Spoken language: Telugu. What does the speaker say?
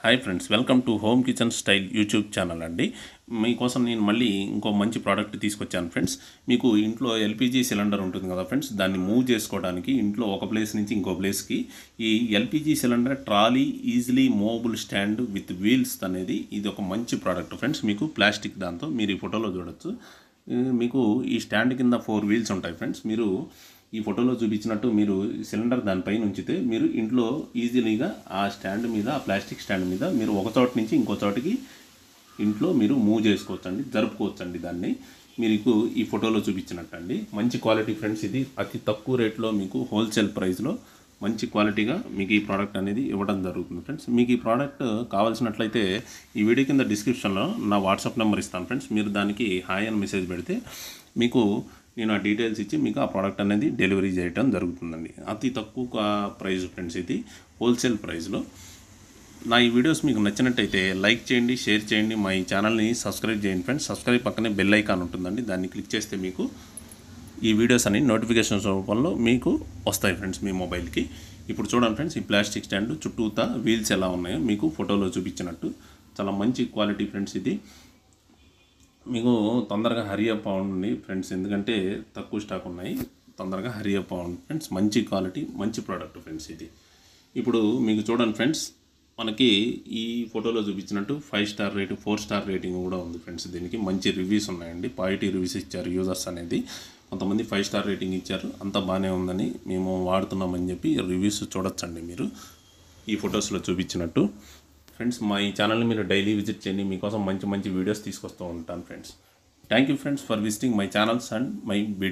Hi friends, welcome to home kitchen style YouTube channel అండి. మీకోసం నేను మళ్ళీ ఇంకో మంచి ప్రోడక్ట్ తీసుకొచ్చాను ఫ్రెండ్స్. మీకు ఇంట్లో ఎల్పిజి సిలిండర్ ఉంటుంది కదా ఫ్రెండ్స్, దాన్ని మూవ్ చేసుకోవడానికి ఇంట్లో ఒక ప్లేస్ నుంచి ఇంకో ప్లేస్కి ఈ LPG cylinder trolley easily movable stand with wheels అనేది ఇది ఒక మంచి ప్రోడక్ట్ ఫ్రెండ్స్. మీకు ప్లాస్టిక్ దాంతో మీరు ఈ ఫోటోలో చూడొచ్చు. మీకు ఈ స్టాండ్ కింద 4 వీల్స్ ఉంటాయి ఫ్రెండ్స్. మీరు ఈ ఫోటోలో చూపించినట్టు మీరు సిలిండర్ దానిపైన ఉంచితే మీరు ఇంట్లో ఈజీలీగా ఆ స్టాండ్ మీద, ఆ ప్లాస్టిక్ స్టాండ్ మీద మీరు ఒక చోట నుంచి ఇంకో చోటికి ఇంట్లో మీరు మూవ్ చేసుకోవచ్చండి, జరుపుకోవచ్చండి. దాన్ని మీకు ఈ ఫోటోలో చూపించినట్టు అండి. మంచి క్వాలిటీ ఫ్రెండ్స్. ఇది అతి తక్కువ రేట్లో మీకు హోల్సేల్ ప్రైస్లో మంచి క్వాలిటీగా మీకు ఈ ప్రోడక్ట్ అనేది ఇవ్వడం జరుగుతుంది ఫ్రెండ్స్. మీకు ఈ ప్రోడక్ట్ కావాల్సినట్లయితే ఈ వీడియో కింద డిస్క్రిప్షన్లో నా వాట్సాప్ నెంబర్ ఇస్తాను ఫ్రెండ్స్. మీరు దానికి హాయ్ అని మెసేజ్ పెడితే మీకు నేను ఆ డీటెయిల్స్ ఇచ్చి మీకు ఆ ప్రోడక్ట్ అనేది డెలివరీ చేయడం జరుగుతుందండి. అతి తక్కువ ప్రైస్ ఫ్రెండ్స్, ఇది హోల్సేల్ ప్రైస్లో. నా ఈ వీడియోస్ మీకు నచ్చినట్టయితే లైక్ చేయండి, షేర్ చేయండి, మా ఈ ఛానల్ని సబ్స్క్రైబ్ చేయండి ఫ్రెండ్స్. సబ్స్క్రైబ్ పక్కనే బెల్ ఐకాన్ ఉంటుందండి, దాన్ని క్లిక్ చేస్తే మీకు ఈ వీడియోస్ అన్ని నోటిఫికేషన్స్ రూపంలో మీకు వస్తాయి ఫ్రెండ్స్ మీ మొబైల్కి. ఇప్పుడు చూడండి ఫ్రెండ్స్, ఈ ప్లాస్టిక్ స్టాండ్ చుట్టూతా వీల్స్ ఎలా ఉన్నాయో మీకు ఫోటోలో చూపించినట్టు చాలా మంచి క్వాలిటీ ఫ్రెండ్స్. ఇది మీకు తొందరగా హరీ అప్ అవ్వండి ఫ్రెండ్స్, ఎందుకంటే తక్కువ స్టాక్ ఉన్నాయి. తొందరగా హరీ అప్ అవ్వండి ఫ్రెండ్స్. మంచి క్వాలిటీ, మంచి ప్రోడక్ట్ ఫ్రెండ్స్ ఇది. ఇప్పుడు మీకు చూడండి ఫ్రెండ్స్, మనకి ఈ ఫోటోలో చూపించినట్టు 5 స్టార్ రేటింగ్, 4 స్టార్ రేటింగ్ కూడా ఉంది ఫ్రెండ్స్. దీనికి మంచి రివ్యూస్ ఉన్నాయండి, పాజిటివ్ రివ్యూస్ ఇచ్చారు యూజర్స్ అనేది. కొంతమంది 5 స్టార్ రేటింగ్ ఇచ్చారు, అంతా బాగానే ఉందని మేము వాడుతున్నామని చెప్పి రివ్యూస్ చూడొచ్చండి మీరు ఈ ఫొటోస్లో చూపించినట్టు ఫ్రెండ్స్. మా ఈ ఛానల్ని మీరు డైలీ విజిట్ చేయండి, మీకోసం మంచి మంచి వీడియోస్ తీసుకొస్తూ ఉంటాను friends. Thank you friends for visiting my channels and my video.